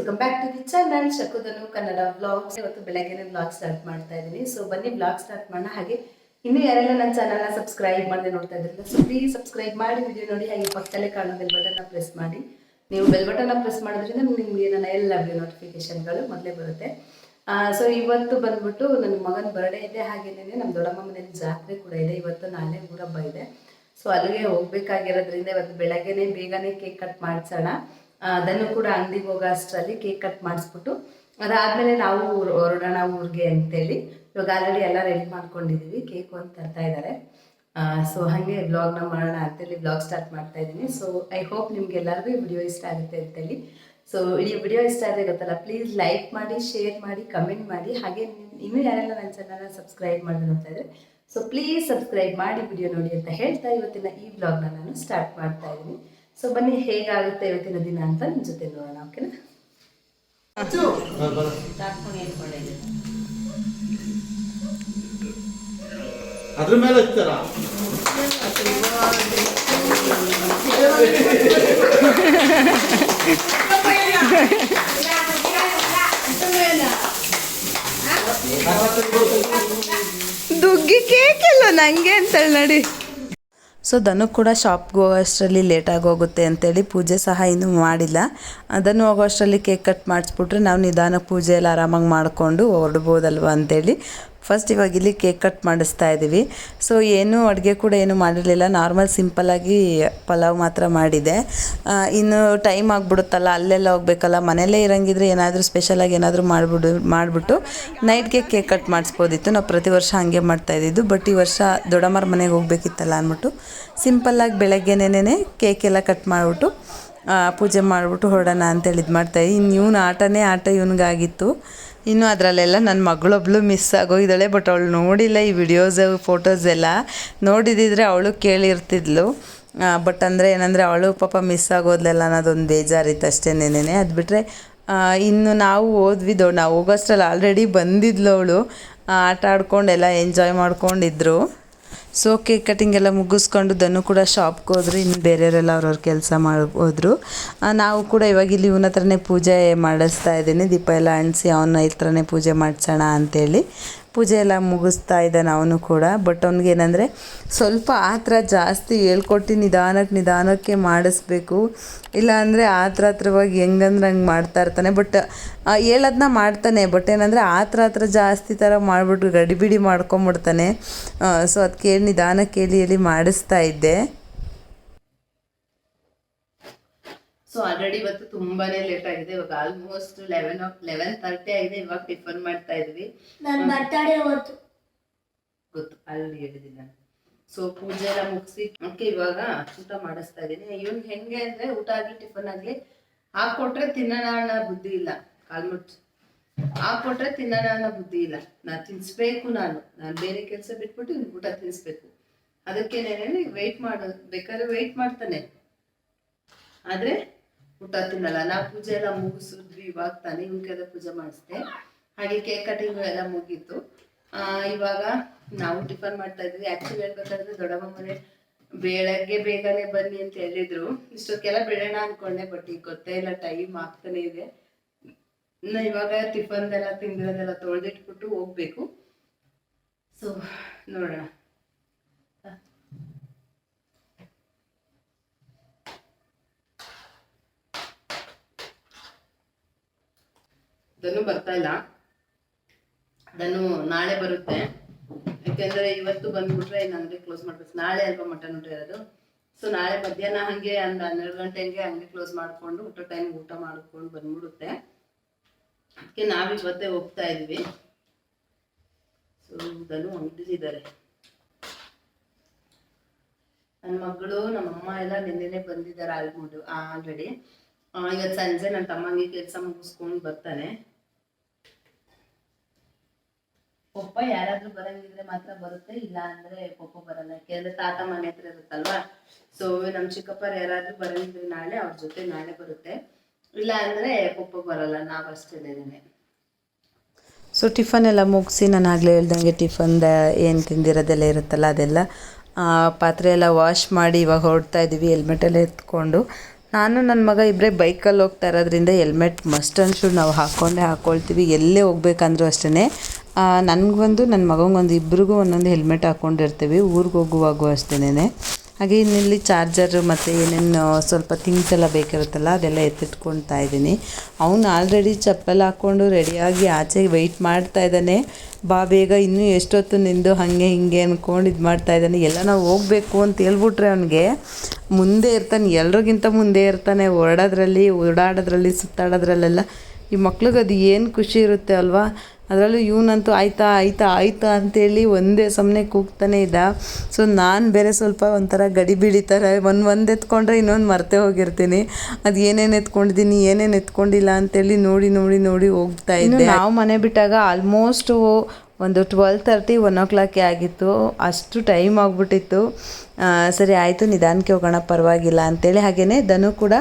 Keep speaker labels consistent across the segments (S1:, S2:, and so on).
S1: Welcome back to the channel Shakudhanu Kannada vlogs. ಇವತ್ತು ಬೆಳಗ್ಗೆನೇ vlog start ಮಾಡ್ತಾ ಇದ್ದೀನಿ. ಸೊ ಬನ್ನಿ ವ್ಲಾಗ್ ಸ್ಟಾರ್ಟ್ ಮಾಡೋಣ. ಹಾಗೆ ಇನ್ನೂ ಯಾರೆಲ್ಲ ನನ್ನ ಚಾನಲ್ನ ಸಬ್ಸ್ಕ್ರೈಬ್ ಮಾಡದೆ ನೋಡ್ತಾ ಇದ್ರಲ್ಲ, ಸೊ ಪ್ಲೀಸ್ ಸಬ್ಸ್ಕ್ರೈಬ್ ಮಾಡಿ ವಿಡಿಯೋ ನೋಡಿ. ಹಾಗೆ ಪಕ್ಕದಲ್ಲೇ ಕಾಣೋ ಬೆಲ್ ಬಟನ್ನ ಪ್ರೆಸ್ ಮಾಡಿ. ನೀವು ಬೆಲ್ ಬಟನ್ನ ಪ್ರೆಸ್ ಮಾಡೋದ್ರಿಂದ ನಿಮಗೆ ನನ್ನ ಎಲ್ಲ ವಿಡಿಯೋ ನೋಟಿಫಿಕೇಶನ್ಗಳು ಮೊದಲೇ ಬರುತ್ತೆ. ಸೊ ಇವತ್ತು ಬಂದ್ಬಿಟ್ಟು ನನ್ನ ಮಗನ ಬರ್ಡೇ ಇದೆ. ಹಾಗೇನೇ ನಮ್ಮ ದೊಡ್ಡಮ್ಮ ಮನೇಲಿ ಜಾತ್ರೆ ಕೂಡ ಇದೆ. ಇವತ್ತು ನಾಳೆ ಊರಬ್ಬ ಇದೆ. ಸೊ ಅಲ್ಲಿಗೆ ಹೋಗ್ಬೇಕಾಗಿರೋದ್ರಿಂದ ಇವತ್ತು ಬೆಳಗ್ಗೆನೇ ಬೇಗನೆ ಕೇಕ್ ಕಟ್ ಮಾಡಿಸೋಣ. ಅದನ್ನು ಕೂಡ ಅಂಗಡಿಗೆ ಹೋಗೋ ಅಷ್ಟರಲ್ಲಿ ಕೇಕ್ ಕಟ್ ಮಾಡಿಸ್ಬಿಟ್ಟು ಅದಾದಮೇಲೆ ನಾವು ಹೊರಡೋಣ ಊರಿಗೆ ಅಂತೇಳಿ ಇವಾಗ ಆಲ್ರೆಡಿ ಎಲ್ಲ ರೆಡಿ ಮಾಡ್ಕೊಂಡಿದ್ದೀವಿ. ಕೇಕು ಅಂತ ತರ್ತಾ ಇದ್ದಾರೆ. ಸೊ ಹಾಗೆ ವ್ಲಾಗ್ನ ಮಾಡೋಣ ಅಂತೇಳಿ ವ್ಲಾಗ್ ಸ್ಟಾರ್ಟ್ ಮಾಡ್ತಾ ಇದ್ದೀನಿ. ಸೊ ಐ ಹೋಪ್ ನಿಮ್ಗೆಲ್ಲರಿಗೂ ಈ ವಿಡಿಯೋ ಇಷ್ಟ ಆಗುತ್ತೆ ಅಂತೇಳಿ. ಸೊ ಈ ವಿಡಿಯೋ ಇಷ್ಟ ಆದರೆ ಗೊತ್ತಲ್ಲ, ಪ್ಲೀಸ್ ಲೈಕ್ ಮಾಡಿ, ಶೇರ್ ಮಾಡಿ, ಕಮೆಂಟ್ ಮಾಡಿ. ಹಾಗೆ ಇನ್ನೂ ಯಾರೆಲ್ಲ ನನ್ನ ಚಾನಲ್ನ ಸಬ್ಸ್ಕ್ರೈಬ್ ಮಾಡಿ ನೋಡ್ತಾ ಇದ್ದಾರೆ, ಸೊ ಪ್ಲೀಸ್ ಸಬ್ಸ್ಕ್ರೈಬ್ ಮಾಡಿ ವಿಡಿಯೋ ನೋಡಿ ಅಂತ ಹೇಳ್ತಾ ಇವತ್ತಿನ ಈ ವ್ಲಾಗ್ನ ನಾನು ಸ್ಟಾರ್ಟ್ ಮಾಡ್ತಾ ಇದ್ದೀನಿ. ಸೊ ಬನ್ನಿ ಹೇಗಾಗುತ್ತೆ ಇವತ್ತಿನ ದಿನ ಅಂತ ನಿಮ್ಮ ಜೊತೆ ನೋಡೋಣ. ಓಕೆನಾ?
S2: ಅದ್ರ ಮೇಲೆ ಹಚ್ತಾರ
S1: ದುಗ್ಗಿ ಕೇಕ್ ಎಲ್ಲ ನಂಗೆ ಅಂತೇಳಿ ನೋಡಿ. ಸೊ ಧನು ಕೂಡ ಶಾಪ್ಗೆ ಹೋಗೋ ಅಷ್ಟರಲ್ಲಿ ಲೇಟಾಗಿ ಹೋಗುತ್ತೆ ಅಂತೇಳಿ ಪೂಜೆ ಸಹ ಇನ್ನೂ ಮಾಡಿಲ್ಲ. ಅದನ್ನು ಹೋಗೋ ಅಷ್ಟರಲ್ಲಿ ಕೇಕ್ ಕಟ್ ಮಾಡಿಸ್ಬಿಟ್ರೆ ನಾವು ನಿಧಾನಕ್ಕೆ ಪೂಜೆ ಎಲ್ಲ ಆರಾಮಾಗಿ ಮಾಡಿಕೊಂಡು ಹೊರಡ್ಬೋದಲ್ವ ಅಂತೇಳಿ ಫಸ್ಟ್ ಇವಾಗ ಇಲ್ಲಿ ಕೇಕ್ ಕಟ್ ಮಾಡಿಸ್ತಾ ಇದ್ದೀವಿ. ಸೊ ಏನೂ ಅಡುಗೆ ಕೂಡ ಏನೂ ಮಾಡಿರಲಿಲ್ಲ, ನಾರ್ಮಲ್ ಸಿಂಪಲ್ಲಾಗಿ ಪಲಾವ್ ಮಾತ್ರ ಮಾಡಿದೆ. ಇನ್ನು ಟೈಮ್ ಆಗಿಬಿಡುತ್ತಲ್ಲ, ಅಲ್ಲೆಲ್ಲ ಹೋಗ್ಬೇಕಲ್ಲ, ಮನೆಯಲ್ಲೇ ಇರೋಂಗಿದ್ರೆ ಏನಾದರೂ ಸ್ಪೆಷಲಾಗಿ ಏನಾದರೂ ಮಾಡಿಬಿಟ್ಟು ನೈಟ್ಗೆ ಕೇಕ್ ಕಟ್ ಮಾಡಿಸ್ಬೋದಿತ್ತು. ನಾವು ಪ್ರತಿ ವರ್ಷ ಹಾಗೆ ಮಾಡ್ತಾಯಿದ್ದಿದ್ದು. ಬಟ್ ಈ ವರ್ಷ ದೊಡ್ಡಮ್ಮರ ಮನೆಗೆ ಹೋಗ್ಬೇಕಿತ್ತಲ್ಲ ಅಂದ್ಬಿಟ್ಟು ಸಿಂಪಲ್ಲಾಗಿ ಬೆಳಗ್ಗೆನೇ ಕೇಕ್ ಎಲ್ಲ ಕಟ್ ಮಾಡಿಬಿಟ್ಟು ಪೂಜೆ ಮಾಡಿಬಿಟ್ಟು ಹೊರಡೋಣ ಅಂತೇಳಿ ಇದು ಮಾಡ್ತಾಯಿದ್ವಿ. ಇನ್ನು ಇವನು ಆಟ ಇವನಿಗಾಗಿತ್ತು. ಇನ್ನು ಅದರಲ್ಲೆಲ್ಲ ನನ್ನ ಮಗಳೊಬ್ಳು ಮಿಸ್ ಆಗೋಗಿದ್ದಾಳೆ. ಬಟ್ ಅವಳು ನೋಡಿಲ್ಲ ಈ ವಿಡಿಯೋಸ್ ಫೋಟೋಸ್ ಎಲ್ಲ. ನೋಡಿದಿದ್ರೆ ಅವಳು ಕೇಳಿರ್ತಿದ್ಲು. ಬಟ್ ಅಂದರೆ ಏನಂದರೆ ಅವಳು ಪಾಪ ಮಿಸ್ ಆಗೋದ್ಲೆಲ್ಲ ಅನ್ನೋದೊಂದು ಬೇಜಾರಿತ್ತು ಅಷ್ಟೇ. ಅದು ಬಿಟ್ಟರೆ ಇನ್ನು ನಾವು ಹೋದ್ವಿ. ನಾವು ಹೋಗೋಷ್ಟ್ರಲ್ಲಿ ಆಲ್ರೆಡಿ ಬಂದಿದ್ಲು ಅವಳು. ಆಟ ಆಡ್ಕೊಂಡೆಲ್ಲ ಎಂಜಾಯ್ ಮಾಡ್ಕೊಂಡಿದ್ರು. ಸೊ ಕೇಕ್ ಕಟಿಂಗ್ ಎಲ್ಲ ಮುಗಿಸ್ಕೊಂಡು ಧನು ಕೂಡ ಶಾಪ್ಗೆ ಹೋದ್ರು. ಇನ್ನು ಬೇರೆಯವರೆಲ್ಲ ಅವ್ರವ್ರ ಕೆಲಸ ಹೋದ್ರು. ನಾವು ಕೂಡ ಇವಾಗ ಇಲ್ಲಿ ಇವನ ಹತ್ರನೇ ಪೂಜೆ ಮಾಡಿಸ್ತಾ ಇದ್ದೀನಿ. ದೀಪ ಎಲ್ಲ ಅಂಟಿಸಿ ಅವನ ಹತ್ರನೇ ಪೂಜೆ ಮಾಡಿಸೋಣ ಅಂಥೇಳಿ ಪೂಜೆ ಎಲ್ಲ ಮುಗಿಸ್ತಾ ಇದ್ದಾನೆ ಅವನು ಕೂಡ. ಬಟ್ ಅವ್ನಿಗೆ ಏನಂದರೆ ಸ್ವಲ್ಪ ಆತರ ಜಾಸ್ತಿ ಹೇಳ್ಕೊಟ್ಟು ನಿಧಾನಕ್ಕೆ ಮಾಡಿಸ್ಬೇಕು. ಇಲ್ಲಾಂದರೆ ಆತ್ರವಾಗಿ ಹೆಂಗಂದ್ರೆ ಹಂಗೆ ಮಾಡ್ತಾ ಇರ್ತಾನೆ. ಬಟ್ ಹೇಳೋದನ್ನ ಮಾಡ್ತಾನೆ. ಬಟ್ ಏನಂದರೆ ಆತರ ಜಾಸ್ತಿ ಥರ ಮಾಡಿಬಿಟ್ಟು ಗಡಿಬಿಡಿ ಮಾಡ್ಕೊಂಬಿಡ್ತಾನೆ. ಸೊ ಅದಕ್ಕೆ ನಿಧಾನಕ್ಕೆ ಹೇಳಿ ಮಾಡಿಸ್ತಾ ಇದ್ದೆ. ಸೊ ಆಲ್ರೆಡಿ ಇವತ್ತು ತುಂಬಾನೇ ಲೇಟ್ ಆಗಿದೆ. ಇವಾಗ ಆಲ್ಮೋಸ್ಟ್ 11:30 ಆಗಿದೆ. ಇವಾಗ ಟಿಫನ್ ಮಾಡ್ತಾ ಇದ್ವಿ. ಗೊತ್ತು ಅಲ್ಲಿ ಹೇಳಿದ್ದೀನಿ ನಾನು. ಸೊ ಪೂಜೆ ಎಲ್ಲ ಮುಗಿಸಿ ಇವಾಗ ಊಟ ಮಾಡಿಸ್ತಾ ಇದ್ದೀನಿ. ಇವನ್ ಹೆಂಗೆ ಅಂದ್ರೆ ಊಟ ಆಗ್ಲಿ ಟಿಫನ್ ಆಗ್ಲಿ ಹಾಕೊಟ್ರೆ ತಿನ್ನೋಣ ಅನ್ನೋ ಬುದ್ಧಿ ಇಲ್ಲ. ಆಲ್ಮೋಸ್ಟ್ ಹಾಕೊಟ್ರೆ ತಿನ್ನೋಣ ಅನ್ನೋ ಬುದ್ಧಿ ಇಲ್ಲ. ನಾನು ತಿನ್ಸ್ಬೇಕು. ನಾನು ಬೇರೆ ಕೆಲಸ ಬಿಟ್ಬಿಟ್ಟು ಇವ್ನ ಊಟ ತಿನ್ಸ್ಬೇಕು. ಅದಕ್ಕೇನೇನೆ ವೆಯ್ಟ್ ಬೇಕಾದ್ರೆ ವೆಯ್ಟ್ ಮಾಡ್ತಾನೆ, ಆದ್ರೆ ಊಟ ತಿನ್ನಲ್ಲ. ನಾವು ಪೂಜೆ ಎಲ್ಲ ಮುಗಿಸಿದ್ವಿ ಇವಾಗ ತಾನೇ. ಇವಕ್ಕೆಲ್ಲ ಪೂಜೆ ಮಾಡಿಸ್ದೆ. ಹಾಗೆ ಕೇಕ್ ಕಟಿಂಗು ಎಲ್ಲ ಮುಗೀತು. ಇವಾಗ ನಾವು ಟಿಫನ್ ಮಾಡ್ತಾ ಇದ್ವಿ. ಆ್ಯಕ್ಚುಲಿ ಹೇಳ್ಬೇಕಂದ್ರೆ ದೊಡ್ಡಮ್ಮ ಮನೆ ಬೆಳಗ್ಗೆ ಬೇಗನೆ ಬನ್ನಿ ಅಂತ ಹೇಳಿದ್ರು. ಇಷ್ಟೊಕ್ಕೆಲ್ಲ ಬಿಡೋಣ ಅಂದ್ಕೊಂಡೆ. ಬಟ್ ಈಗ ಗೊತ್ತೇ ಇಲ್ಲ, ಟೈಮ್ ಆಗ್ತಾನೆ ಇದೆ. ಇನ್ನು ಇವಾಗ ಟಿಫನ್ದೆಲ್ಲ ತಿಂದಿರೋದೆಲ್ಲ ತೊಳೆದಿಟ್ಬಿಟ್ಟು ಹೋಗ್ಬೇಕು. ಸೊ ನೋಡೋಣ. ಧನು ಬರ್ತಾ ಇಲ್ಲ. ಧನು ನಾಳೆ ಬರುತ್ತೆ. ಯಾಕೆಂದ್ರೆ ಇವತ್ತು ಬಂದ್ಬಿಟ್ರೆ ಇನ್ನು ಅಂಗಡಿ ಕ್ಲೋಸ್ ಮಾಡ್ಬೇಕು. ನಾಳೆ ಅಲ್ವಾ ಮಟನ್ ಊಟ ಇರೋದು. ಸೊ ನಾಳೆ ಮಧ್ಯಾಹ್ನ ಹಂಗೆ 12 ಗಂಟೆಗೆ ಅಂಗಡಿ ಕ್ಲೋಸ್ ಮಾಡಿಕೊಂಡು ಊಟ ಟೈಮ್ ಊಟ ಮಾಡ್ಕೊಂಡು ಬಂದ್ಬಿಡುತ್ತೆ. ಅದಕ್ಕೆ ನಾವು ಇವತ್ತೇ ಹೋಗ್ತಾ ಇದ್ವಿ. ಸೊ ಧನು ಅಂಗಡಿಲಿದ್ದಾರೆ. ನನ್ನ ಮಗಳು ನಮ್ಮಮ್ಮ ಎಲ್ಲ ನಿನ್ನೆನೆ ಬಂದಿದ್ದಾರೆ ಆಲ್ರೆಡಿ. ಇವತ್ತು ಸಂಜೆ ನನ್ನ ತಮ್ಮಂಗೆ ಕೆಲಸ ಮುಗಿಸ್ಕೊಂಡು ಬರ್ತಾನೆ. ಪಪ್ಪ ಯಾರಾದ್ರೂ ಬರಂಗಿದ್ರೆ ಮಾತ್ರ ಬರುತ್ತೆ, ಇಲ್ಲ ಅಂದ್ರೆ ಪಪ್ಪ ಬರಲ್ಲ. ಯಾಕೆಂದ್ರೆ ತಾತ ಮನೆ ಹತ್ರ ಇರುತ್ತಲ್ವಾ. ಸೊ ನಮ್ಮ ಚಿಕ್ಕಪ್ಪರು ಯಾರಾದ್ರೂ ಬರಂಗಿದ್ರೆ ನಾಳೆ ಅವ್ರ ಜೊತೆ ನಾಳೆ ಬರುತ್ತೆ, ಇಲ್ಲ ಅಂದ್ರೆ ಪಪ್ಪ ಬರಲ್ಲ. ನಾವು ಅಷ್ಟೇನೆ. ಸೊ ಟಿಫನ್ ಎಲ್ಲ ಮುಗಿಸಿ ನಾನು ಆಗಲೇ ಹೇಳ್ದಂಗೆ ಟಿಫನ್ದ ಏನು ತಿಂದಿರೋದೆಲ್ಲ ಇರುತ್ತಲ್ಲ ಅದೆಲ್ಲ ಪಾತ್ರೆ ಎಲ್ಲ ವಾಶ್ ಮಾಡಿ ಇವಾಗ ಹೊರಡ್ತಾ ಇದ್ದೀವಿ. ಹೆಲ್ಮೆಟೆಲ್ಲ ಎತ್ಕೊಂಡು ನಾನು ನನ್ನ ಮಗ ಇಬ್ಬರೇ ಬೈಕಲ್ಲಿ ಹೋಗ್ತಾ ಇರೋದ್ರಿಂದ ಹೆಲ್ಮೆಟ್ ಮಸ್ಟ್ ಅನ್ಶುಡ್ ನಾವು ಹಾಕ್ಕೊಳ್ತೀವಿ. ಎಲ್ಲೇ ಹೋಗ್ಬೇಕಂದ್ರೂ ಅಷ್ಟೇ. ನನಗೊಂದು ನನ್ನ ಮಗನಿಗೊಂದು ಇಬ್ರಿಗೂ ಒಂದೊಂದು ಹೆಲ್ಮೆಟ್ ಹಾಕ್ಕೊಂಡಿರ್ತೀವಿ ಊರಿಗೆ ಹೋಗುವಾಗೂ ಅಷ್ಟೇನೆ. ಹಾಗೆ ಇನ್ನಿಲ್ಲಿ ಚಾರ್ಜರು ಮತ್ತು ಏನೇನು ಸ್ವಲ್ಪ ಥಿಂಗ್ಸ್ ಎಲ್ಲ ಬೇಕಿರುತ್ತಲ್ಲ ಅದೆಲ್ಲ ಎತ್ತಿಟ್ಕೊಳ್ತಾ ಇದ್ದೀನಿ. ಅವನು ಆಲ್ರೆಡಿ ಚಪ್ಪಲ್ ಹಾಕ್ಕೊಂಡು ರೆಡಿಯಾಗಿ ಆಚೆಗೆ ವೆಯ್ಟ್ ಮಾಡ್ತಾ ಇದ್ದಾನೆ. ಬಾ ಬೇಗ ಇನ್ನೂ ಎಷ್ಟೊತ್ತು ನಿಂದು ಹಾಗೆ ಹಿಂಗೆ ಅಂದ್ಕೊಂಡು ಇದು ಮಾಡ್ತಾ ಇದ್ದಾನೆ. ಎಲ್ಲ ನಾವು ಹೋಗಬೇಕು ಅಂತ ಹೇಳ್ಬಿಟ್ರೆ ಅವನಿಗೆ ಮುಂದೆ ಇರ್ತಾನೆ, ಎಲ್ರಿಗಿಂತ ಮುಂದೆ ಇರ್ತಾನೆ. ಓಡಾಡೋದ್ರಲ್ಲಿ ಸುತ್ತಾಡೋದ್ರಲ್ಲೆಲ್ಲ ಈ ಮಕ್ಳಿಗೆ ಅದು ಏನು ಖುಷಿ ಇರುತ್ತೆ ಅಲ್ವಾ. ಅದರಲ್ಲೂ ಇವನಂತೂ ಆಯ್ತಾ ಅಂತೇಳಿ ಒಂದೇ ಸಮನೆ ಕೂಗ್ತಾನೆ ಇದ್ದ. ಸೊ ನಾನು ಬೇರೆ ಸ್ವಲ್ಪ ಒಂಥರ ಗಡಿಬಿಡಿ ಥರ ಒಂದು ಎತ್ಕೊಂಡ್ರೆ ಇನ್ನೊಂದು ಮರ್ತೇ ಹೋಗಿರ್ತೀನಿ. ಅದು ಏನೇನು ಎತ್ಕೊಂಡಿದ್ದೀನಿ ಏನೇನು ಎತ್ಕೊಂಡಿಲ್ಲ ಅಂತೇಳಿ ನೋಡಿ ಹೋಗ್ತಾ ಇದ್ದೆ. ನಾವು ಮನೆ ಬಿಟ್ಟಾಗ ಆಲ್ಮೋಸ್ಟು ಒಂದು 12:30 1 o'clock ಆಗಿತ್ತು. ಅಷ್ಟು ಟೈಮ್ ಆಗಿಬಿಟ್ಟಿತ್ತು. ಸರಿ ಆಯಿತು ನಿಧಾನಕ್ಕೆ ಹೋಗೋಣ ಪರವಾಗಿಲ್ಲ ಅಂತೇಳಿ. ಹಾಗೆಯೇ ಧನು ಕೂಡ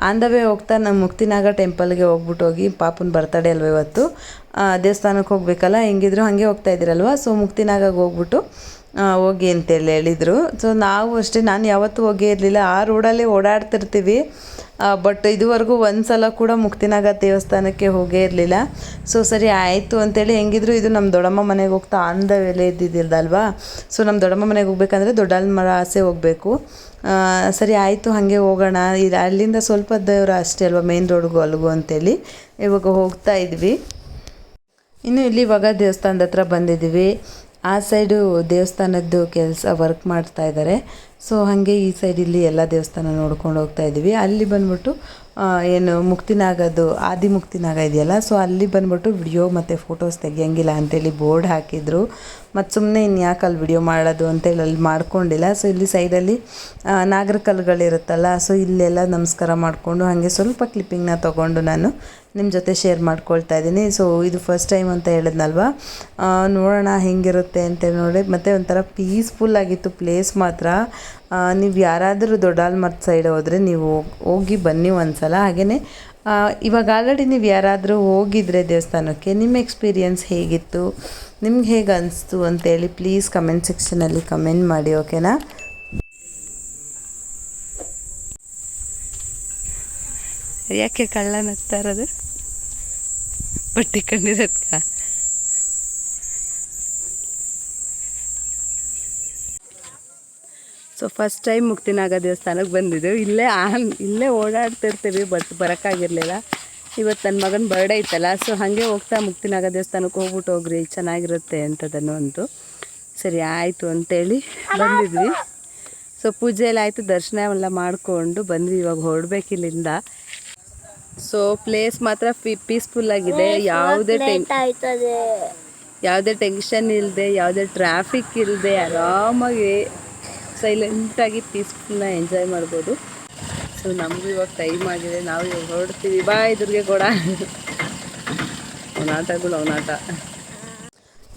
S1: ಆನ್ ದ ವೇ ಹೋಗ್ತಾ ನಮ್ಮ ಮುಕ್ತಿನಾಗ ಟೆಂಪಲ್ಗೆ ಹೋಗಿ ಪಾಪನ ಬರ್ತಡೇ ಅಲ್ವ ಇವತ್ತು, ದೇವಸ್ಥಾನಕ್ಕೆ ಹೋಗಬೇಕಲ್ಲ, ಹೆಂಗಿದ್ರು ಹಾಗೆ ಹೋಗ್ತಾ ಇದ್ದೀರಲ್ವ, ಸೊ ಮುಕ್ತಿನಾಗಾಗ ಹೋಗ್ಬಿಟ್ಟು ಹೋಗಿ ಅಂತೇಳಿ ಹೇಳಿದರು. ಸೊ ನಾವು ಅಷ್ಟೇ, ನಾನು ಯಾವತ್ತೂ ಹೋಗೇ ಇರಲಿಲ್ಲ. ಆ ರೋಡಲ್ಲೇ ಓಡಾಡ್ತಿರ್ತೀವಿ. ಬಟ್ ಇದುವರೆಗೂ ಒಂದು ಸಲ ಕೂಡ ಮುಕ್ತಿನಾಗ ದೇವಸ್ಥಾನಕ್ಕೆ ಹೋಗೇ ಇರಲಿಲ್ಲ. ಸೊ ಸರಿ ಆಯಿತು ಅಂತೇಳಿ, ಹೆಂಗಿದ್ರು ಇದು ನಮ್ಮ ದೊಡ್ಡಮ್ಮ ಮನೆಗೆ ಹೋಗ್ತಾ ಆನ್ ದ ವೇಲೆ ಇದ್ದಿದ್ದಿಲ್ದಲ್ವಾ. ಸೊ ನಮ್ಮ ದೊಡ್ಡಮ್ಮ ಮನೆಗೆ ಹೋಗ್ಬೇಕಂದ್ರೆ ದೊಡ್ಡಮರ ಆಸೆ ಹೋಗಬೇಕು. ಸರಿ ಆಯಿತು ಹಾಗೆ ಹೋಗೋಣ, ಇದು ಅಲ್ಲಿಂದ ಸ್ವಲ್ಪ ದೇವ್ರ ಅಷ್ಟೇ ಅಲ್ವಾ ಮೇನ್ ರೋಡ್ಗೂ ಅಲ್ಲಿಗೂ ಅಂತೇಳಿ ಇವಾಗ ಹೋಗ್ತಾ ಇದ್ವಿ. ಇನ್ನು ಇಲ್ಲಿ ಇವಾಗ ದೇವಸ್ಥಾನದ ಹತ್ರ ಬಂದಿದ್ದೀವಿ. ಆ ಸೈಡು ದೇವಸ್ಥಾನದ್ದು ಕೆಲಸ ವರ್ಕ್ ಮಾಡ್ತಾ ಇದ್ದಾರೆ. ಸೊ ಹಾಗೆ ಈ ಸೈಡಲ್ಲಿ ಎಲ್ಲ ದೇವಸ್ಥಾನ ನೋಡ್ಕೊಂಡು ಹೋಗ್ತಾ ಇದ್ದೀವಿ. ಅಲ್ಲಿ ಬಂದ್ಬಿಟ್ಟು ಏನು ಮುಕ್ತಿನಾಗದು ಆದಿ ಮುಕ್ತಿನಾಗ ಇದೆಯಲ್ಲ, ಸೊ ಅಲ್ಲಿ ಬಂದ್ಬಿಟ್ಟು ವಿಡಿಯೋ ಮತ್ತು ಫೋಟೋಸ್ ತೆಗಿಯಂಗಿಲ್ಲ ಅಂತೇಳಿ ಬೋರ್ಡ್ ಹಾಕಿದ್ರು. ಮತ್ತು ಸುಮ್ಮನೆ ಇನ್ಯಾಕೆ ಅಲ್ಲಿ ವಿಡಿಯೋ ಮಾಡೋದು ಅಂತೇಳಿ ಅಲ್ಲಿ ಮಾಡ್ಕೊಂಡಿಲ್ಲ. ಸೊ ಇಲ್ಲಿ ಸೈಡಲ್ಲಿ ನಾಗರ ಕಲ್ಲುಗಳಿರುತ್ತಲ್ಲ, ಸೊ ಇಲ್ಲೆಲ್ಲ ನಮಸ್ಕಾರ ಮಾಡಿಕೊಂಡು ಹಾಗೆ ಸ್ವಲ್ಪ ಕ್ಲಿಪ್ಪಿಂಗ್ನ ತೊಗೊಂಡು ನಾನು ನಿಮ್ಮ ಜೊತೆ ಶೇರ್ ಮಾಡ್ಕೊಳ್ತಾ ಇದ್ದೀನಿ. ಸೊ ಇದು ಫಸ್ಟ್ ಟೈಮ್ ಅಂತ ಹೇಳಿದ್ನಲ್ವ, ನೋಡೋಣ ಹೆಂಗಿರುತ್ತೆ ಅಂತೇಳಿ ನೋಡಿ. ಮತ್ತು ಒಂಥರ ಪೀಸ್ಫುಲ್ಲಾಗಿತ್ತು ಪ್ಲೇಸ್ ಮಾತ್ರ. ನೀವು ಯಾರಾದರೂ ದೊಡ್ಡಾಲ್ಮಠ ಸೈಡ್ ಹೋದರೆ ನೀವು ಹೋಗಿ ಬನ್ನಿ ಒಂದ್ಸಲ. ಹಾಗೆಯೇ ಇವಾಗ ಆಲ್ರೆಡಿ ನೀವು ಯಾರಾದರೂ ಹೋಗಿದ್ರೆ ದೇವಸ್ಥಾನಕ್ಕೆ, ನಿಮ್ಮ ಎಕ್ಸ್ಪೀರಿಯನ್ಸ್ ಹೇಗಿತ್ತು, ನಿಮ್ಗೆ ಹೇಗೆ ಅನಿಸ್ತು ಅಂತೇಳಿ ಪ್ಲೀಸ್ ಕಮೆಂಟ್ ಸೆಕ್ಷನಲ್ಲಿ ಕಮೆಂಟ್ ಮಾಡಿ, ಓಕೆನಾ. ಯಾಕೆ ಕಳ್ಳ ನಗ್ತಾ ಇರೋದು ಬಟ್ಟೆ ಕಂಡಿರೋದ್ಕ? ಸೊ ಫಸ್ಟ್ ಟೈಮ್ ಮುಕ್ತಿನಾಗ ದೇವಸ್ಥಾನಕ್ಕೆ ಬಂದಿದ್ದು. ಇಲ್ಲೇ ಓಡಾಡ್ತಿರ್ತೀವಿ, ಬಟ್ ಬರೋಕ್ಕಾಗಿರಲಿಲ್ಲ. ಇವತ್ತು ನನ್ನ ಮಗನ ಬರ್ಡೇ ಇತ್ತಲ್ಲ, ಸೊ ಹಾಗೆ ಹೋಗ್ತಾ ಮುಕ್ತಿನಾಗ ದೇವಸ್ಥಾನಕ್ಕೆ ಹೋಗ್ರಿ ಚೆನ್ನಾಗಿರುತ್ತೆ ಅಂತದನ್ನು ಅಂತು. ಸರಿ ಆಯಿತು ಅಂತೇಳಿ ಬಂದಿದ್ವಿ. ಸೊ ಪೂಜೆ ಎಲ್ಲ ಆಯಿತು, ದರ್ಶನ ಎಲ್ಲ ಮಾಡಿಕೊಂಡು ಬಂದ್ವಿ. ಇವಾಗ ಹೊರಡ್ಬೇಕಿಲ್ಲಿಂದ. ಸೊ ಪ್ಲೇಸ್ ಮಾತ್ರ ಪೀಸ್ಫುಲ್ಲಾಗಿದೆ. ಯಾವುದೇ ಟೆನ್ಷನ್ ಇಲ್ಲದೆ, ಯಾವುದೇ ಟ್ರಾಫಿಕ್ ಇಲ್ಲದೆ ಆರಾಮಾಗಿ ಸೈಲೆಂಟಾಗಿ ಪೀಸ್ಫುಲ್ನ ಎಂಜಾಯ್ ಮಾಡ್ಬೋದು. ಸೊ ನಮಗೂ ಇವಾಗ ಟೈಮ್ ಆಗಿದೆ, ನಾವು ಇವಾಗ ಹೊರಡ್ತೀವಿ. ಬಾಯ್ ದುರ್ಗೆಗೌಡ. ಅವನಾಟ.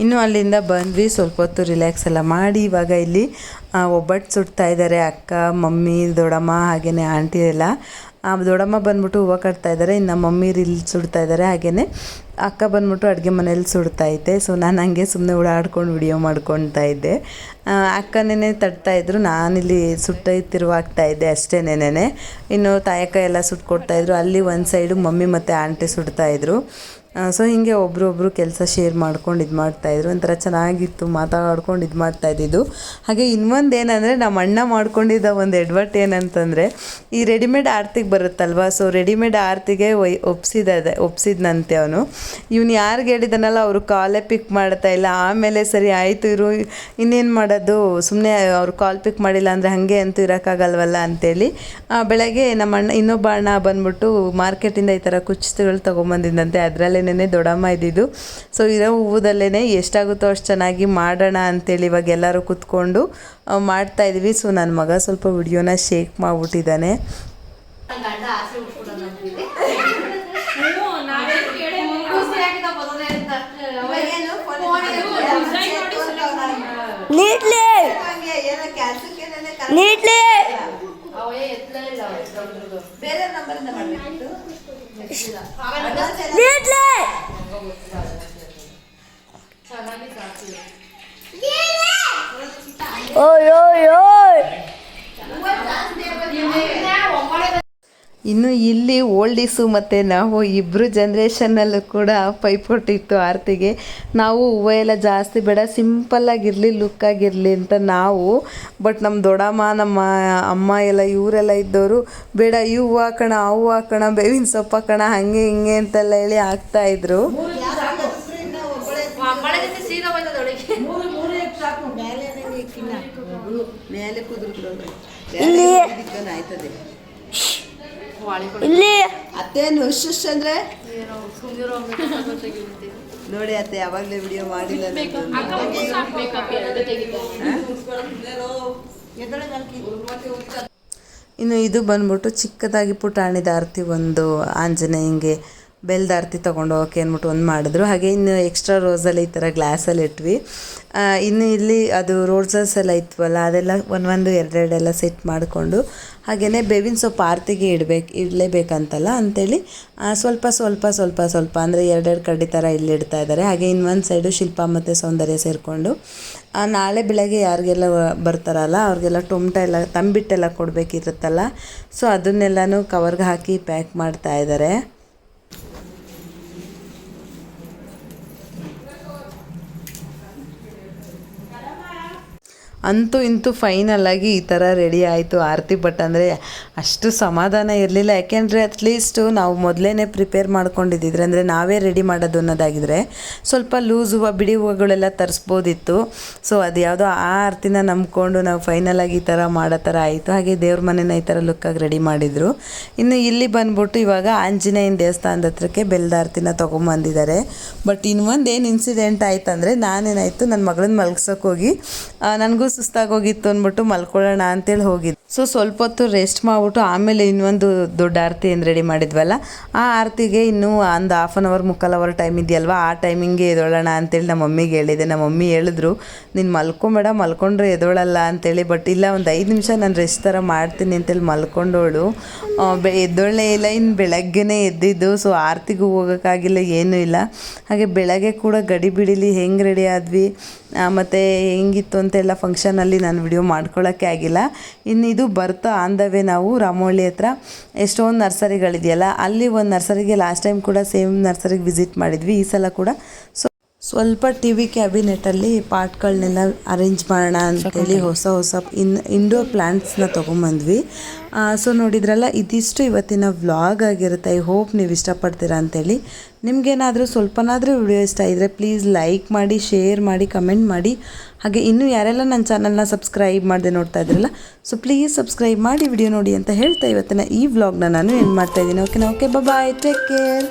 S1: ಇನ್ನು ಅಲ್ಲಿಂದ ಬಂದ್ವಿ, ಸ್ವಲ್ಪ ಹೊತ್ತು ರಿಲ್ಯಾಕ್ಸ್ ಎಲ್ಲ ಮಾಡಿ ಇವಾಗ ಇಲ್ಲಿ ಒಬ್ಬಟ್ಟು ಸುಡ್ತಾ ಇದ್ದಾರೆ ಅಕ್ಕ, ಮಮ್ಮಿ, ದೊಡ್ಡಮ್ಮ ಹಾಗೆಯೇ ಆಂಟಿ ಎಲ್ಲ. ದೊಡ್ಡಮ್ಮ ಬಂದ್ಬಿಟ್ಟು ಹೂವು ಕಟ್ತಾ ಇದ್ದಾರೆ, ಇನ್ನು ಮಮ್ಮಿ ಇಲ್ಲಿ ಸುಡ್ತಾ ಇದ್ದಾರೆ. ಹಾಗೆಯೇ ಅಕ್ಕ ಬಂದ್ಬಿಟ್ಟು ಅಡುಗೆ ಮನೇಲಿ ಸುಡ್ತಾ ಇದ್ದೆ. ಸೊ ನಾನು ಹಂಗೆ ಸುಮ್ಮನೆ ಓಡಾಡ್ಕೊಂಡು ವಿಡಿಯೋ ಮಾಡ್ಕೊಳ್ತಾ ಇದ್ದೆ. ಅಕ್ಕನೇ ತಡ್ತಾಯಿದ್ರು, ನಾನಿಲ್ಲಿ ತಿರುವಾಗ್ತಾ ಇದ್ದೆ ಅಷ್ಟೇನೇನೆ. ಇನ್ನು ತಾಯಕ್ಕ ಎಲ್ಲ ಸುಟ್ಕೊಡ್ತಾಯಿದ್ರು. ಅಲ್ಲಿ ಒಂದು ಸೈಡು ಮಮ್ಮಿ ಮತ್ತು ಆಂಟಿ ಸುಡ್ತಾಯಿದ್ರು. ಸೊ ಹೀಗೆ ಒಬ್ರೊಬ್ರು ಕೆಲಸ ಶೇರ್ ಮಾಡ್ಕೊಂಡು ಇದು ಮಾಡ್ತಾಯಿದ್ರು. ಒಂಥರ ಚೆನ್ನಾಗಿತ್ತು, ಮಾತಾಡ್ಕೊಂಡು ಇದು ಮಾಡ್ತಾಯಿದ್ದು. ಹಾಗೆ ಇನ್ನೊಂದು ಏನಂದರೆ ನಮ್ಮ ಅಣ್ಣ ಮಾಡ್ಕೊಂಡಿದ್ದ ಒಂದು ಎಡ್ವರ್ಟ್ ಏನಂತಂದರೆ, ಈ ರೆಡಿಮೇಡ್ ಆರತಿಗೆ ಬರುತ್ತಲ್ವ, ಸೊ ರೆಡಿಮೇಡ್ ಆರತಿಗೆ ಒಪ್ಸಿದ್ನಂತೆ ಅವನು. ಇವನು ಯಾರಿಗೆ ಹೇಳಿದಾನಲ್ಲ ಅವರು ಕಾಲೇ ಪಿಕ್ ಮಾಡ್ತಾ ಇಲ್ಲ. ಆಮೇಲೆ ಸರಿ ಆಯಿತು ಇರು, ಇನ್ನೇನು ಮಾಡೋದು, ಸುಮ್ಮನೆ ಅವರು ಕಾಲ್ ಪಿಕ್ ಮಾಡಿಲ್ಲ ಅಂದರೆ ಹಾಗೆ ಅಂತೂ ಇರೋಕ್ಕಾಗಲ್ವಲ್ಲ ಅಂತೇಳಿ ಬೆಳಗ್ಗೆ ನಮ್ಮ ಅಣ್ಣ ಇನ್ನೊಬ್ಬ ಅಣ್ಣ ಬಂದ್ಬಿಟ್ಟು ಮಾರ್ಕೆಟಿಂದ ಈ ಥರ ಕುಚ್ಚುಗಳು ತೊಗೊಂಬಂದಿದ್ದಂತೆ. ಅದರಲ್ಲೇ ದೊಡ್ಡಮ್ಮ ಇದ್ದಿದ್ದು. ಸೊ ಇರೋ ಹೂವದಲ್ಲೇ ಎಷ್ಟಾಗುತ್ತೋ ಅಷ್ಟು ಚೆನ್ನಾಗಿ ಮಾಡೋಣ ಅಂತೇಳಿ ಇವಾಗ ಎಲ್ಲರೂ ಕೂತ್ಕೊಂಡು ಮಾಡ್ತಾ ಇದ್ವಿ. ಸೊ ನನ್ನ ಮಗ ಸ್ವಲ್ಪ ವಿಡಿಯೋನ ಶೇಕ್ ಮಾಡಿಬಿಟ್ಟಿದ್ದಾನೆ. ಇನ್ನು ಇಲ್ಲಿ ಓಲ್ಡೀಸು ಮತ್ತು ನಾವು ಇಬ್ಬರು ಜನ್ರೇಷನ್ನಲ್ಲೂ ಕೂಡ ಪೈಪೋಟಿ ಇತ್ತು ಆರತಿಗೆ. ನಾವು ಹೂವು ಎಲ್ಲ ಜಾಸ್ತಿ ಬೇಡ, ಸಿಂಪಲ್ಲಾಗಿರಲಿ, ಲುಕ್ಕಾಗಿರಲಿ ಅಂತ ನಾವು. ಬಟ್ ನಮ್ಮ ದೊಡ್ಡಮ್ಮ, ನಮ್ಮ ಅಮ್ಮ ಎಲ್ಲ ಇವರೆಲ್ಲ ಇದ್ದವರು ಬೇಡ ಈ ಹೂವು ಹಾಕೋಣ, ಆ ಹೂವು ಹಾಕೋಣ, ಬೇವಿನ ಸೊಪ್ಪು ಹಾಕೋಣ, ಹಾಗೆ ಹಿಂಗೆ ಅಂತೆಲ್ಲ ಹೇಳಿ ಹಾಕ್ತಾಯಿದ್ರು.
S3: ಇಲ್ಲಿ
S1: ಅತ್ತೇನು ಶುಶ್ ಅಂದ್ರೆ ನೋಡಿ ಅತ್ತೆ ಯಾವಾಗಲೇ ವಿಡಿಯೋ ಮಾಡಿಲ್ಲ. ಇನ್ನು ಇದು ಬಂದ್ಬಿಟ್ಟು ಚಿಕ್ಕದಾಗಿ ಪುಟಾಣಿದ ಆರತಿ, ಒಂದು ಆಂಜನೇಯಂಗೆ ಬೆಲ್ದ ಆರತಿ ತೊಗೊಂಡು ಹೋಗೋಕೆ ಅಂದ್ಬಿಟ್ಟು ಒಂದು ಮಾಡಿದ್ರು. ಹಾಗೆ ಇನ್ನು ಎಕ್ಸ್ಟ್ರಾ ರೋಸಲ್ಲಿ ಈ ಥರ ಗ್ಲಾಸಲ್ಲಿ ಇಟ್ವಿ. ಇನ್ನು ಇಲ್ಲಿ ಅದು ರೋಸಸ್ ಎಲ್ಲ ಇತ್ವಲ್ಲ, ಅದೆಲ್ಲ ಒಂದೊಂದು ಎರಡೆರಡೆಲ್ಲ ಸೆಟ್ ಮಾಡಿಕೊಂಡು, ಹಾಗೆಯೇ ಬೇವಿನ ಸೊಪ್ಪು ಆರತಿಗೆ ಇಡಲೇಬೇಕಂತಲ್ಲ ಅಂಥೇಳಿ ಸ್ವಲ್ಪ ಸ್ವಲ್ಪ ಸ್ವಲ್ಪ ಸ್ವಲ್ಪ ಅಂದರೆ ಎರಡೆರಡು ಕಡ್ಡಿ ಥರ ಇಲ್ಲಿ ಇಡ್ತಾ ಇದ್ದಾರೆ. ಹಾಗೆ ಇನ್ನೊಂದು ಸೈಡು ಶಿಲ್ಪ ಮತ್ತು ಸೌಂದರ್ಯ ಸೇರಿಕೊಂಡು ನಾಳೆ ಬೆಳಗ್ಗೆ ಯಾರಿಗೆಲ್ಲ ಬರ್ತಾರಲ್ಲ ಅವ್ರಿಗೆಲ್ಲ ಟೊಮಟ ಎಲ್ಲ ತಂಬಿಟ್ಟೆಲ್ಲ ಕೊಡಬೇಕಿರುತ್ತಲ್ಲ, ಸೊ ಅದನ್ನೆಲ್ಲನೂ ಕವರ್ಗೆ ಹಾಕಿ ಪ್ಯಾಕ್ ಮಾಡ್ತಾ ಇದ್ದಾರೆ. ಅಂತೂ ಇಂತೂ ಫೈನಲಾಗಿ ಈ ಥರ ರೆಡಿ ಆಯಿತು ಆರತಿ. ಬಟ್ ಅಂದರೆ ಅಷ್ಟು ಸಮಾಧಾನ ಇರಲಿಲ್ಲ, ಯಾಕೆಂದರೆ ಅಟ್ಲೀಸ್ಟು ನಾವು ಮೊದಲೇ ಪ್ರಿಪೇರ್ ಮಾಡ್ಕೊಂಡಿದ್ದಿದ್ರೆ, ಅಂದರೆ ನಾವೇ ರೆಡಿ ಮಾಡೋದು ಅನ್ನೋದಾಗಿದ್ದರೆ ಸ್ವಲ್ಪ ಲೂಸ್ ಹೂವು, ಬಿಡಿ ಹೂವುಗಳೆಲ್ಲ ತರಿಸ್ಬೋದಿತ್ತು. ಸೊ ಅದು ಯಾವುದೋ ಆ ಆರತಿನ ನಂಬ್ಕೊಂಡು ನಾವು ಫೈನಲಾಗಿ ಈ ಥರ ಮಾಡೋ ಥರ ಆಯಿತು. ಹಾಗೆ ದೇವ್ರ ಮನೆನ ಈ ಥರ ಲುಕ್ಕಾಗಿ ರೆಡಿ ಮಾಡಿದರು. ಇನ್ನು ಇಲ್ಲಿ ಬಂದ್ಬಿಟ್ಟು ಇವಾಗ ಆಂಜನೇಯನ ದೇವಸ್ಥಾನದ ಹತ್ರಕ್ಕೆ ಬೆಲ್ದ ಆರತಿನ ತೊಗೊಂಬಂದಿದ್ದಾರೆ. ಬಟ್ ಇನ್ನೊಂದು ಏನು ಇನ್ಸಿಡೆಂಟ್ ಆಯ್ತು ಅಂದರೆ, ನಾನೇನಾಯಿತು ನನ್ನ ಮಗಳನ್ನ ಮಲಗ್ಸೋಕೆ ಹೋಗಿ ನನಗೂ ಸುಸ್ತಾಗೋಗಿತ್ತು ಅಂದ್ಬಿಟ್ಟು ಮಲ್ಕೊಳ್ಳೋಣ ಅಂತೇಳಿ ಹೋಗಿದ್ದು. ಸೊ ಸ್ವಲ್ಪ ಹೊತ್ತು ರೆಸ್ಟ್ ಮಾಡಿಬಿಟ್ಟು ಆಮೇಲೆ ಇನ್ನೊಂದು ದೊಡ್ಡ ಆರತಿ ಏನು ರೆಡಿ ಮಾಡಿದ್ವಲ್ಲ, ಆ ಆರತಿಗೆ ಇನ್ನೂ ಒಂದು ಹಾಫ್ ಆನ್ ಅವರ್ ಮುಕ್ಕಾಲು ಅವರ್ ಟೈಮ್ ಇದೆಯಲ್ವ, ಆ ಟೈಮಿಂಗೆ ಎದೋಳೋಣ ಅಂತೇಳಿ ನಮ್ಮ ಮಮ್ಮಿಗೆ ಹೇಳಿದೆ. ನಮ್ಮ ಮಮ್ಮಿ ಹೇಳಿದ್ರು, ನೀನು ಮಲ್ಕೊಂಬೇಡ, ಮಲ್ಕೊಂಡ್ರೆ ಎದೋಳಲ್ಲ ಅಂತೇಳಿ. ಬಟ್ ಇಲ್ಲ, ಒಂದು 5 ನಿಮಿಷ ನಾನು ರೆಸ್ಟ್ ಥರ ಮಾಡ್ತೀನಿ ಅಂತೇಳಿ ಮಲ್ಕೊಂಡೋಳು. ಎದ್ದೊಳ್ಳೆ ಇಲ್ಲ. ಇನ್ನು ಬೆಳಗ್ಗೆನೇ ಎದ್ದಿದ್ದು, ಸೊ ಆರತಿಗೂ ಹೋಗೋಕ್ಕಾಗಿಲ್ಲ, ಏನೂ ಇಲ್ಲ. ಹಾಗೆ ಬೆಳಗ್ಗೆ ಕೂಡ ಗಡಿ ಬಿಡಿಲಿ ಹೆಂಗೆ ರೆಡಿ ಆದ್ವಿ ಮತ್ತು ಹೆಂಗಿತ್ತು ಅಂತೆಲ್ಲ ಫಂಕ್ಷನಲ್ಲಿ ನಾನು ವಿಡಿಯೋ ಮಾಡ್ಕೊಳ್ಳೋಕ್ಕೆ ಆಗಿಲ್ಲ. ಇನ್ನು ಇದು ಬರ್ತಾ ಆನ್ ದ ವೇ ನಾವು ರಾಮೋಳಿ ಹತ್ರ ಎಷ್ಟೊಂದು ನರ್ಸರಿಗಳಿದೆಯಲ್ಲ, ಅಲ್ಲಿ ಒಂದು ನರ್ಸರಿಗೆ ಲಾಸ್ಟ್ ಟೈಮ್ ಕೂಡ ಸೇಮ್ ನರ್ಸರಿಗೆ ವಿಸಿಟ್ ಮಾಡಿದ್ವಿ. ಈ ಸಲ ಕೂಡ ಸ್ವಲ್ಪ ಟಿ ವಿ ಕ್ಯಾಬಿನೆಟಲ್ಲಿ ಪಾಟ್ಗಳನ್ನೆಲ್ಲ ಅರೇಂಜ್ ಮಾಡೋಣ ಅಂತೇಳಿ ಹೊಸ ಇಂಡೋರ್ ಪ್ಲ್ಯಾಂಟ್ಸ್ನ ತೊಗೊಂಬಂದ್ವಿ. ಸೊ ನೋಡಿದ್ರಲ್ಲ, ಇದಿಷ್ಟು ಇವತ್ತಿನ ವ್ಲಾಗ್ ಆಗಿರುತ್ತೆ. ಐ ಹೋಪ್ ನೀವು ಇಷ್ಟಪಡ್ತೀರಾ ಅಂತೇಳಿ. ನಿಮಗೇನಾದರೂ ಸ್ವಲ್ಪನಾದರೂ ವಿಡಿಯೋ ಇಷ್ಟ ಇದ್ದರೆ ಪ್ಲೀಸ್ ಲೈಕ್ ಮಾಡಿ, ಶೇರ್ ಮಾಡಿ, ಕಮೆಂಟ್ ಮಾಡಿ. ಹಾಗೆ ಇನ್ನೂ ಯಾರೆಲ್ಲ ನನ್ನ ಚಾನಲ್ನ ಸಬ್ಸ್ಕ್ರೈಬ್ ಮಾಡದೆ ನೋಡ್ತಾ ಇದ್ರಲ್ಲ, ಸೊ ಪ್ಲೀಸ್ ಸಬ್ಸ್ಕ್ರೈಬ್ ಮಾಡಿ ವಿಡಿಯೋ ನೋಡಿ ಅಂತ ಹೇಳ್ತಾ ಇವತ್ತಿನ ಈ ವ್ಲಾಗ್ನ ನಾನು ಎಂಡ್ ಮಾಡ್ತಾಯಿದ್ದೀನಿ. Okay bye, take care.